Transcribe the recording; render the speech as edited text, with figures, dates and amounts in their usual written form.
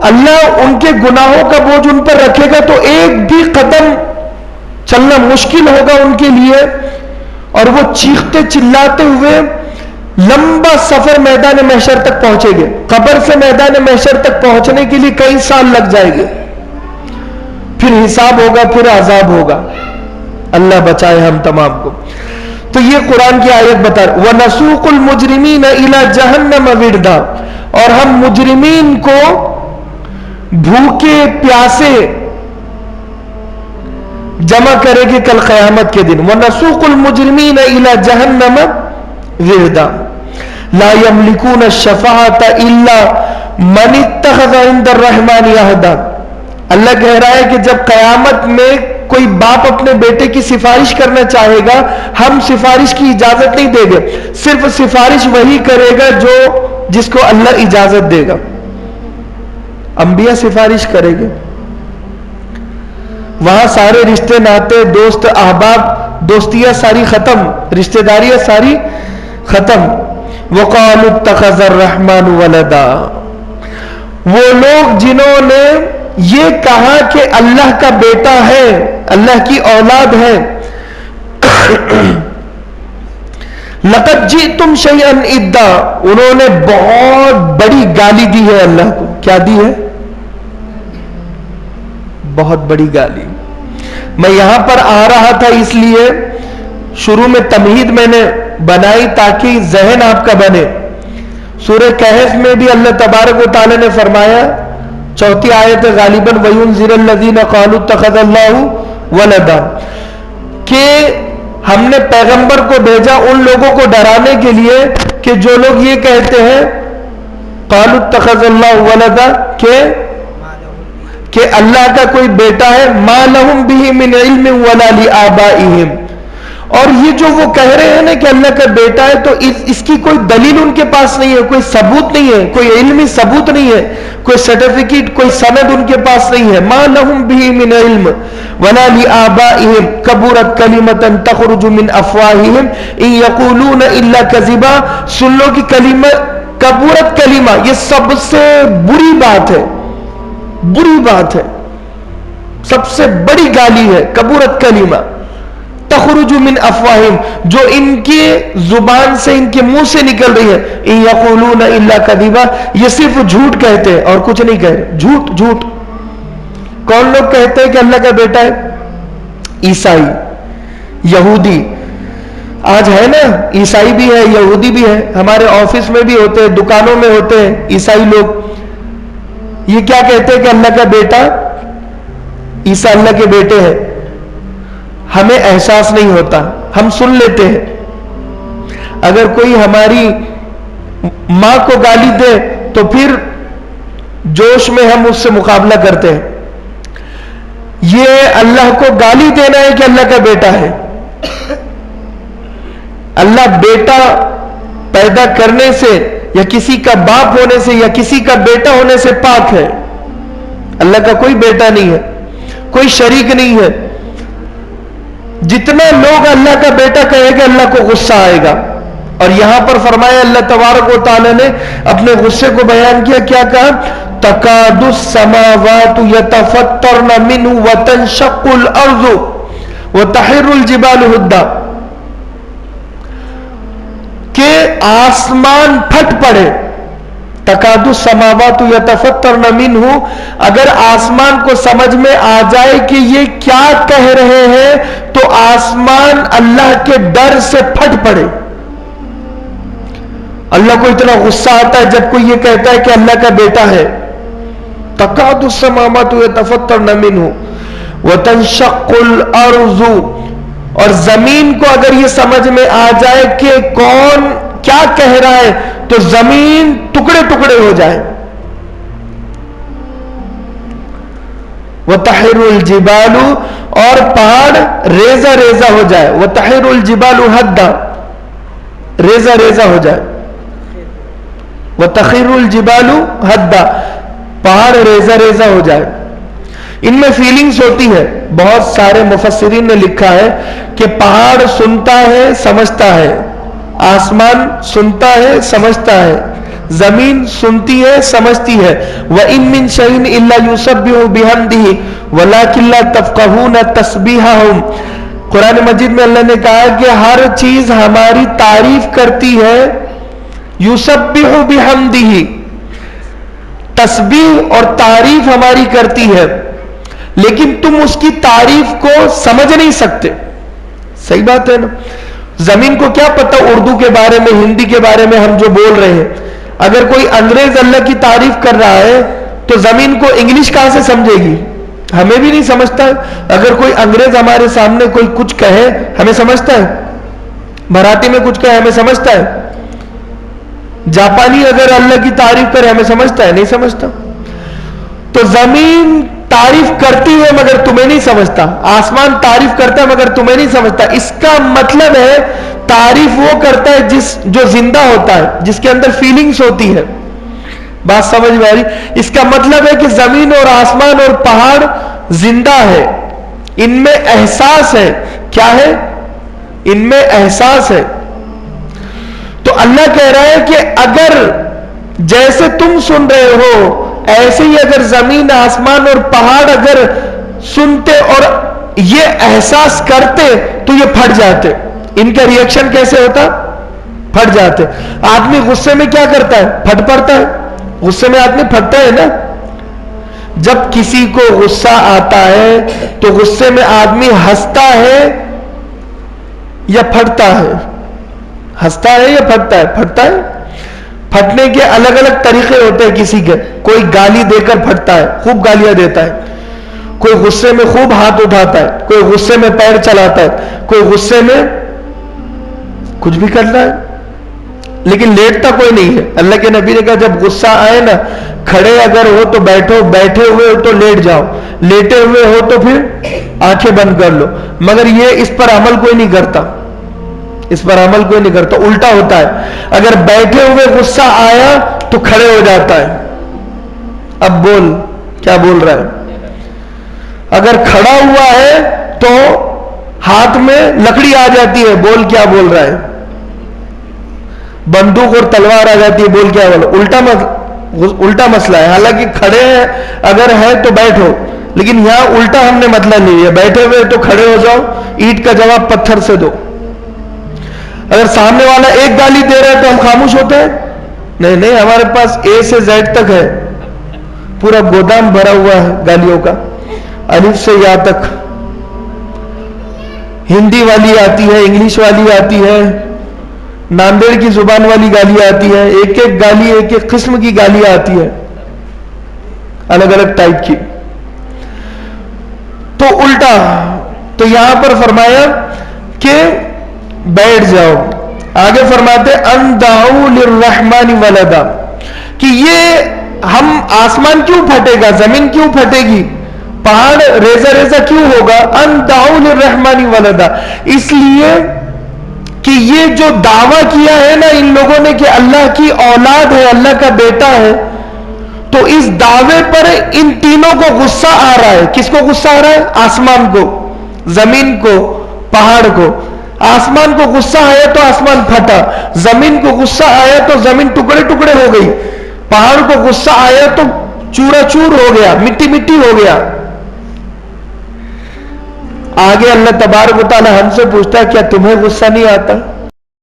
اللہ ان کے گناہوں کا بوجھ ان پر رکھے گا تو ایک بھی قدم چلنا مشکل ہوگا ان کے لیے، اور وہ چیختے چلاتے ہوئے لمبا سفر میدان محشر تک پہنچیں گے. قبر سے میدان محشر تک پہنچنے کے لیے کئی سال لگ جائیں گے، پھر حساب ہوگا، پھر عذاب ہوگا. اللہ بچائے ہم تمام کو. تو یہ قرآن کی آیت بتا رہا. وَنَسُوقُ الْمُجْرِمِينَ إِلَى جَهَنَّمَ وِرْدًا، اور ہم مجرمین کو بھوکے پیاسے جمع کرے گے کل قیامت کے دن. وَنَسُوقُ الْمُجْرِمِينَ إِلَى جَهَنَّمَ وِرْدًا لَا يَمْلِكُونَ الشَّفَاعَةَ إِلَّا مَنِ اتَّخَذَ عِندَ الرَّحْمَنِ عَهْدًا. اللہ کہہ رہا ہے کہ جب قیامت میں کوئی باپ اپنے بیٹے کی سفارش کرنا چاہے گا، ہم سفارش کی اجازت نہیں دیں گے، صرف سفارش وہی کرے گا جس کو اللہ اجازت دے گا. انبیاء سفارش کرے گے، وہاں سارے رشتے ناتے، دوست احباب، دوستیاں ساری ختم، رشتہ داریاں ساری ختم. وَقَالُوا اتَّخَذَ الرَّحْمَنُ وَلَدًا، وہ لوگ جنہوں نے یہ کہا کہ اللہ کا بیٹا ہے، اللہ کی اولاد ہے. لَقَدْ جِئْتُمْ شَيْئًا إِدًّا، انہوں نے بہت بڑی گالی دی ہے اللہ کو. کیا دی ہے؟ بہت بڑی گالی. میں یہاں پر آ رہا تھا اس لیے شروع میں تمہید میں نے بنائی تاکہ ذہن آپ کا بنے. سورہ کہف میں بھی اللہ تبارک و تعالی نے فرمایا، چوتھی آیت غالباً وَيُنذِرَ الَّذِينَ قَالُوا اتَّخَذَ اللَّهُ وَلَدًا، کہ ہم نے پیغمبر کو بھیجا ان لوگوں کو ڈرانے کے لیے کہ جو لوگ یہ کہتے ہیں قَالُوا اتَّخَذَ اللَّهُ وَلَدًا کہ اللہ کا کوئی بیٹا ہے. مَا لَهُمْ بِهِ مِنْ عِلْمٍ وَلَا لِآبَائِهِمْ، اور یہ جو وہ کہہ رہے ہیں نا کہ اللہ کا بیٹا ہے، تو اس کی کوئی دلیل ان کے پاس نہیں ہے، کوئی ثبوت نہیں ہے، کوئی علمی ثبوت نہیں ہے، کوئی سرٹیفکیٹ، کوئی سند ان کے پاس نہیں ہے. مَا لَهُمْ بِهِ مِنْ عِلْمٍ وَلَا لِآبَائِهِمْ كَبُرَتْ كَلِمَةً تَخْرُجُ مِنْ أَفْوَاهِهِمْ إِنْ يَقُولُونَ إِلَّا كَذِبًا. سن لو کہ کلمہ کبورت کلمہ، یہ سب سے بری بات ہے، بری بات ہے، سب سے بڑی گالی ہے. کبورت کلمہ تخرج من افواہم، جو ان کی زبان سے، ان کے منہ سے نکل رہی ہے. ان یقولون الا کذبا، یہ صرف جھوٹ کہتے ہیں اور کچھ نہیں کہہ رہے. جھوٹ جھوٹ. کون لوگ کہتے ہیں کہ اللہ کا بیٹا ہے؟ عیسائی، یہودی. آج ہے نا، عیسائی بھی ہے، یہودی بھی ہے، ہمارے آفس میں بھی ہوتے ہیں، دکانوں میں ہوتے ہیں عیسائی لوگ. یہ کیا کہتے ہیں کہ اللہ کا بیٹا، عیسیٰ اللہ کے بیٹے ہیں. ہمیں احساس نہیں ہوتا، ہم سن لیتے ہیں. اگر کوئی ہماری ماں کو گالی دے تو پھر جوش میں ہم اس سے مقابلہ کرتے ہیں. یہ اللہ کو گالی دینا ہے کہ اللہ کا بیٹا ہے. اللہ بیٹا پیدا کرنے سے یا کسی کا باپ ہونے سے یا کسی کا بیٹا ہونے سے پاک ہے. اللہ کا کوئی بیٹا نہیں ہے، کوئی شریک نہیں ہے. جتنا لوگ اللہ کا بیٹا کہے گا اللہ کو غصہ آئے گا. اور یہاں پر فرمایا اللہ تبارک و تعالی نے اپنے غصے کو بیان کیا. کیا کہا؟ تکاد السماوات یتفطرن منہ وتنشق الارض وتخر الجبال ہدا، کہ آسمان پھٹ پڑے. تکاد السماوات یتفطرن منہ، اگر آسمان کو سمجھ میں آ جائے کہ یہ کیا کہہ رہے ہیں تو آسمان اللہ کے ڈر سے پھٹ پڑے. اللہ کو اتنا غصہ آتا ہے جب کوئی یہ کہتا ہے کہ اللہ کا بیٹا ہے. تکاد السماوات یتفطرن منہ وتنشق الارض، اور زمین کو اگر یہ سمجھ میں آ جائے کہ کون کیا کہہ رہا ہے تو زمین ٹکڑے ٹکڑے ہو جائے. وَتَحِرُ الْجِبَالُ، اور پہاڑ ریزہ ریزہ ہو جائے. وَتَحِرُ الْجِبَالُ هَدًّا، ریزہ ریزہ ہو جائے. وَتَخِرُ الْجِبَالُ هَدًّا، پہاڑ ریزہ ریزہ ہو جائے. ان میں فیلنگز ہوتی ہے. بہت سارے مفسرین نے لکھا ہے کہ پہاڑ سنتا ہے سمجھتا ہے، آسمان سنتا ہے سمجھتا ہے، زمین سنتی ہے سمجھتی ہے. وَإِن مِّن شَيْءٍ إِلَّا يُسَبِّحُ بِحَمْدِهِ وَلَٰكِن لَّا تَفْقَهُونَ تَسْبِيحَهُمْ. قرآن مجید میں اللہ نے کہا کہ ہر چیز ہماری تعریف کرتی ہے. یسبح بحمدہ، تسبیح اور تعریف ہماری کرتی ہے، لیکن تم اس کی تعریف کو سمجھ نہیں سکتے. صحیح بات ہے نا. زمین کو کیا پتہ اردو کے بارے میں، ہندی کے بارے میں ہم جو بول رہے ہیں. اگر کوئی انگریز اللہ کی تعریف کر رہا ہے تو زمین کو انگلش کہاں سے سمجھے گی؟ ہمیں بھی نہیں سمجھتا ہے. اگر کوئی انگریز ہمارے سامنے کوئی کچھ کہے ہمیں سمجھتا ہے؟ مراٹھی میں کچھ کہے ہمیں سمجھتا ہے؟ جاپانی اگر اللہ کی تعریف کرے ہمیں سمجھتا ہے؟ نہیں سمجھتا. تو زمین تعریف کرتی ہے مگر تمہیں نہیں سمجھتا، آسمان تعریف کرتا ہے مگر تمہیں نہیں سمجھتا. اس کا مطلب ہے تعریف وہ کرتا ہے جو زندہ ہوتا ہے، جس کے اندر فیلنگز ہوتی ہے. بات سمجھ میں آ رہی؟ اس کا مطلب ہے کہ زمین اور آسمان اور پہاڑ زندہ ہے، ان میں احساس ہے. کیا ہے؟ ان میں احساس ہے. تو اللہ کہہ رہا ہے کہ اگر جیسے تم سن رہے ہو ایسے ہی اگر زمین آسمان اور پہاڑ اگر سنتے اور یہ احساس کرتے تو یہ پھٹ جاتے. ان کا ری ایکشن کیسے ہوتا؟ پھٹ جاتے. آدمی غصے میں کیا کرتا ہے؟ پھٹ پڑتا ہے. غصے میں آدمی پھٹتا ہے نا. جب کسی کو غصہ آتا ہے تو غصے میں آدمی ہنستا ہے یا پھٹتا ہے؟ ہنستا ہے یا پھٹتا ہے؟ پھٹتا ہے. پھٹنے کے الگ الگ طریقے ہوتے ہیں کسی کے. کوئی گالی دے کر پھٹتا ہے، خوب گالیاں دیتا ہے. کوئی غصے میں خوب ہاتھ اٹھاتا ہے، کوئی غصے میں پیر چلاتا ہے، کوئی غصے میں کچھ بھی کرتا ہے، لیکن لیٹتا کوئی نہیں ہے. اللہ کے نبی نے کہا جب غصہ آئے نا، کھڑے اگر ہو تو بیٹھو، بیٹھے ہوئے ہو تو لیٹ جاؤ، لیٹے ہوئے ہو تو پھر آنکھیں بند کر لو. مگر یہ اس پر عمل کوئی نہیں کرتا، اس پر عمل کوئی نہیں کرتا. الٹا ہوتا ہے. اگر بیٹھے ہوئے غصہ آیا تو کھڑے ہو جاتا ہے. اب بول کیا بول رہا ہے. اگر کھڑا ہوا ہے تو ہاتھ میں لکڑی آ جاتی ہے، بول کیا بول رہا ہے. بندوق اور تلوار آ جاتی ہے، بول کیا بول. الٹا مسئلہ ہے. حالانکہ کھڑے ہیں اگر ہے تو بیٹھو، لیکن یہاں الٹا ہم نے مطلب نہیں ہے. بیٹھے ہوئے تو کھڑے ہو جاؤ، اینٹ کا جواب پتھر سے دو. اگر سامنے والا ایک گالی دے رہا ہے تو ہم خاموش ہوتے ہیں؟ نہیں نہیں، ہمارے پاس اے سے زیڈ تک ہے، پورا گودام بھرا ہوا ہے گالیوں کا، الف سے یا تک. ہندی والی آتی ہے، انگلش والی آتی ہے، ناندیڑ کی زبان والی گالی آتی ہے. ایک ایک گالی ایک ایک قسم کی گالی آتی ہے، الگ الگ ٹائپ کی. تو الٹا. تو یہاں پر فرمایا کہ بیٹھ جاؤ. آگے فرماتے ان دعوا للرحمن ولدا، کہ یہ ہم آسمان کیوں پھٹے گا، زمین کیوں پھٹے گی، پہاڑ ریزہ ریزہ کیوں ہوگا. ان دعوا للرحمن ولدا، اس لیے کہ یہ جو دعویٰ کیا ہے نا ان لوگوں نے کہ اللہ کی اولاد ہے، اللہ کا بیٹا ہے، تو اس دعوے پر ان تینوں کو غصہ آ رہا ہے. کس کو غصہ آ رہا ہے؟ آسمان کو، زمین کو، پہاڑ کو. آسمان کو غصہ آیا تو آسمان پھٹا، زمین کو غصہ آیا تو زمین ٹکڑے ٹکڑے ہو گئی، پہاڑ کو غصہ آیا تو چورا چور ہو گیا، مٹی مٹی ہو گیا. آگے اللہ تبارک و تعالی ہم سے پوچھتا ہے کیا تمہیں غصہ نہیں آتا؟